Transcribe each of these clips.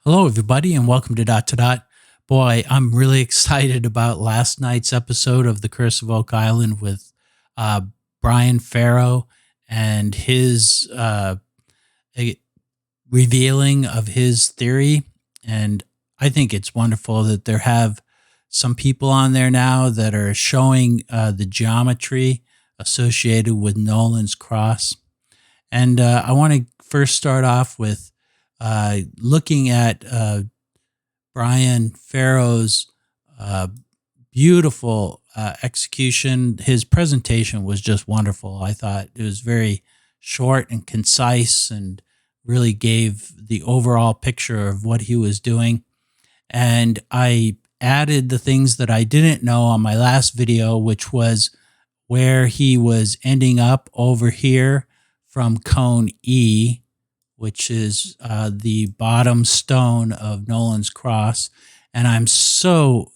Hello, everybody, and welcome to Dot to Dot. Boy, I'm really excited about last night's episode of The Curse of Oak Island with uh, Brian Farrow and his eh, revealing of his theory. And I think it's wonderful that there have some people on there now that are showing the geometry associated with Nolan's cross. And I want to first start off with looking at Brian Farrow's uh, beautiful execution. His presentation was just wonderful. I thought it was very short and concise and really gave the overall picture of what he was doing. And I added the things that I didn't know on my last video, which was where he was ending up over here from cone E, which is the bottom stone of Nolan's cross. And I'm so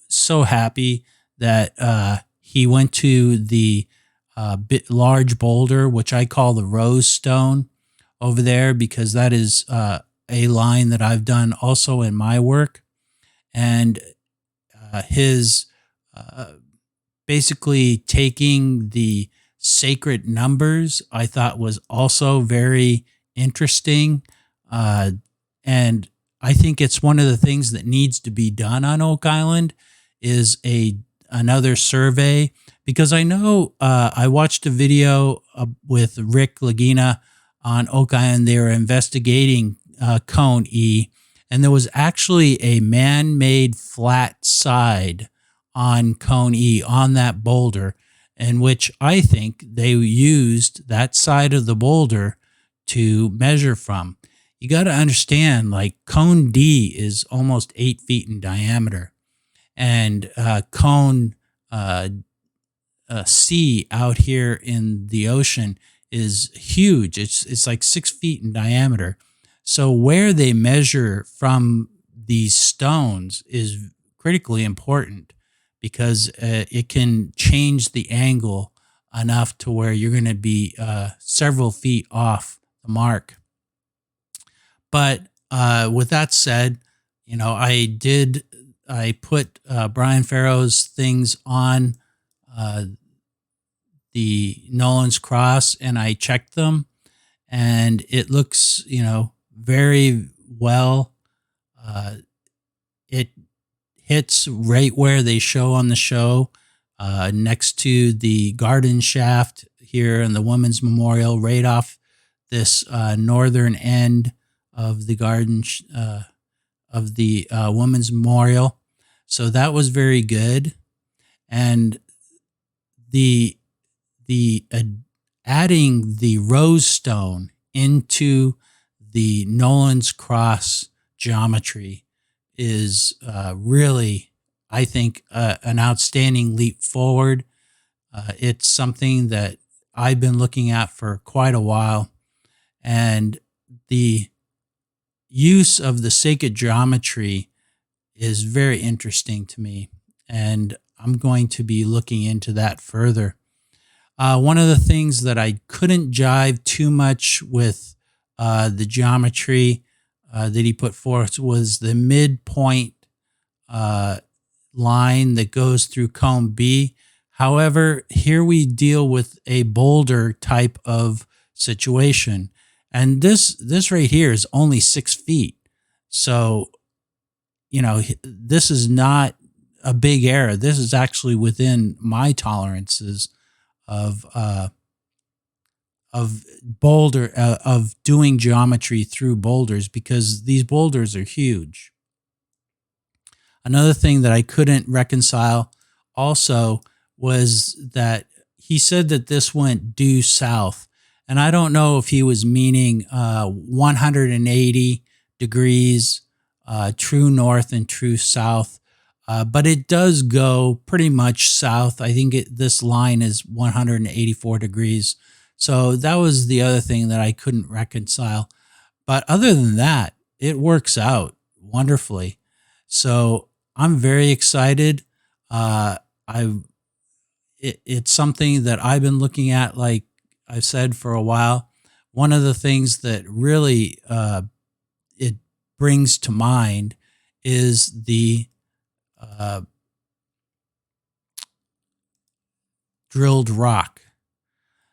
happy that he went to the large boulder, which I call the rose stone over there, because that is a line that I've done also in my work. And his basically taking the sacred numbers, I thought was also very interesting. And I think it's one of the things that needs to be done on Oak Island is another survey, because I know I watched a video with Rick Lagina on Oak Island. They were investigating Cone E, and there was actually a man-made flat side on Cone E, on that boulder, in which I think they used that side of the boulder to measure from. You got to understand, like, cone D is almost 8 feet in diameter, and cone C out here in the ocean is huge. It's like 6 feet in diameter. So where they measure from these stones is critically important, because it can change the angle enough to where you're going to be several feet off the mark. But with that said, I put Brian Farrow's things on the Nolan's cross, and I checked them, and it looks, very well. It hits right where they show on the show, next to the garden shaft here in the Women's Memorial, right off this northern end of the garden of the Women's Memorial. So that was very good. And the adding the rose stone into the Nolan's cross geometry is really, I think, an outstanding leap forward. It's something that I've been looking at for quite a while, and the use of the sacred geometry is very interesting to me, and I'm going to be looking into that further. One of the things that I couldn't jive too much with the geometry that he put forth was the midpoint line that goes through cone B. However, here we deal with a boulder type of situation, and this right here is only 6 feet. So, this is not a big error. This is actually within my tolerances of boulder of doing geometry through boulders, because these boulders are huge. Another thing that I couldn't reconcile also was that he said that this went due south, and I don't know if he was meaning 180 degrees true north and true south, but it does go pretty much south. I think this line is 184 degrees. So that was the other thing that I couldn't reconcile. But other than that, it works out wonderfully. So I'm very excited. It's something that I've been looking at, like I've said, for a while. One of the things that really it brings to mind is the drilled rock.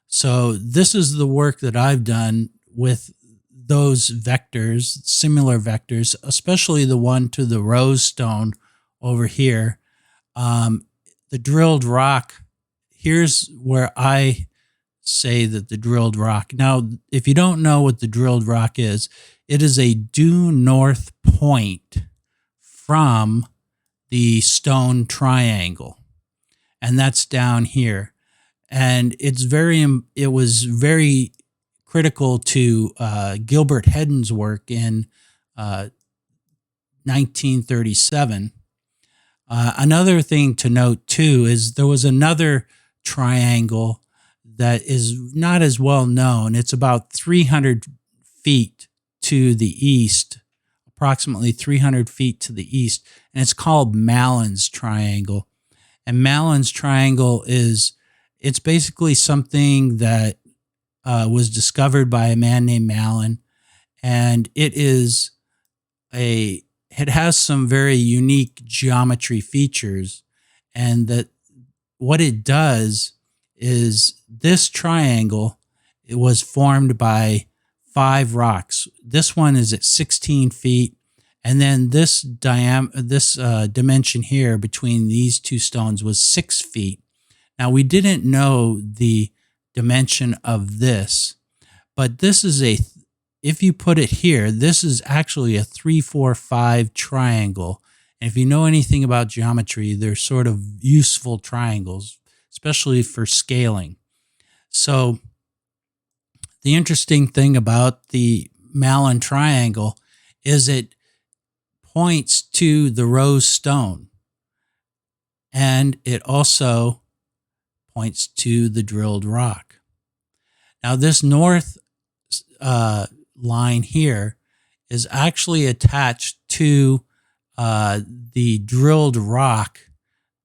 So this is the work that I've done with those vectors, similar vectors, especially the one to the rose stone over here. The drilled rock, here's where I say that the drilled rock. Now, if you don't know what the drilled rock is, it is a due north point from the stone triangle. And that's down here. And it was very critical to Gilbert Hedden's work in 1937. Another thing to note too is there was another triangle that is not as well known. It's about 300 feet to the east, approximately 300 feet to the east, and it's called Malins Triangle. And Malins Triangle it's basically something that was discovered by a man named Malin, and it has some very unique geometry features, and that what it does is this triangle, it was formed by 5 rocks. This one is at 16 feet, and then this dimension here between these two stones was 6 feet. Now, we didn't know the dimension of this, but this is if you put it here, this is actually a 3-4-5 triangle. And if you know anything about geometry, they're sort of useful triangles, especially for scaling. So the interesting thing about the Malin Triangle is it points to the rose stone, and it also points to the drilled rock. Now, this north line here is actually attached to the drilled rock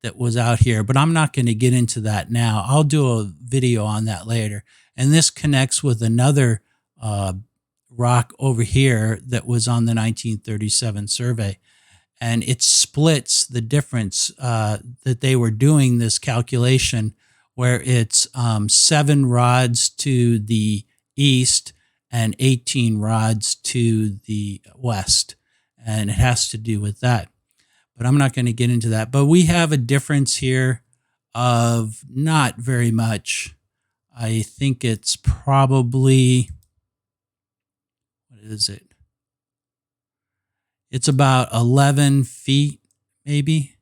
that was out here, but I'm not going to get into that now. I'll do a video on that later. And this connects with another rock over here that was on the 1937 survey. And it splits the difference that they were doing this calculation, where it's 7 rods to the east and 18 rods to the west. And it has to do with that. But I'm not going to get into that. But we have a difference here of not very much. I think it's probably, what is it? It's about 11 feet, maybe.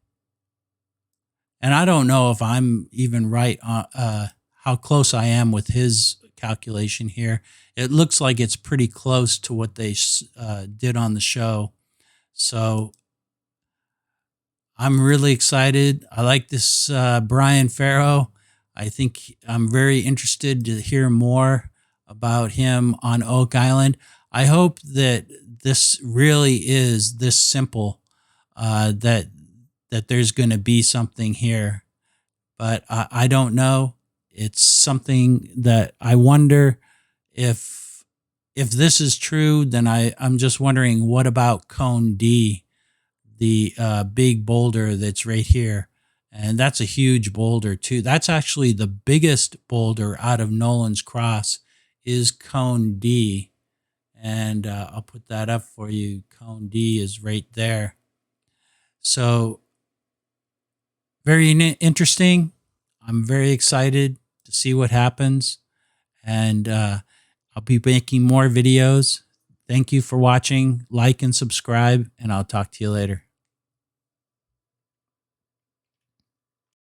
And I don't know if I'm even right on how close I am with his calculation here. It looks like it's pretty close to what they did on the show. So I'm really excited. I like this Brian Farrow. I think I'm very interested to hear more about him on Oak Island. I hope that this really is this simple, that there's going to be something here. But I don't know. It's something that I wonder if this is true, then I'm just wondering, what about Cone D, the big boulder that's right here? And that's a huge boulder too. That's actually the biggest boulder out of Nolans Cross is Cone D. And I'll put that up for you. Cone D is right there. So very interesting. I'm very excited to see what happens. And I'll be making more videos. Thank you for watching. Like and subscribe, and I'll talk to you later.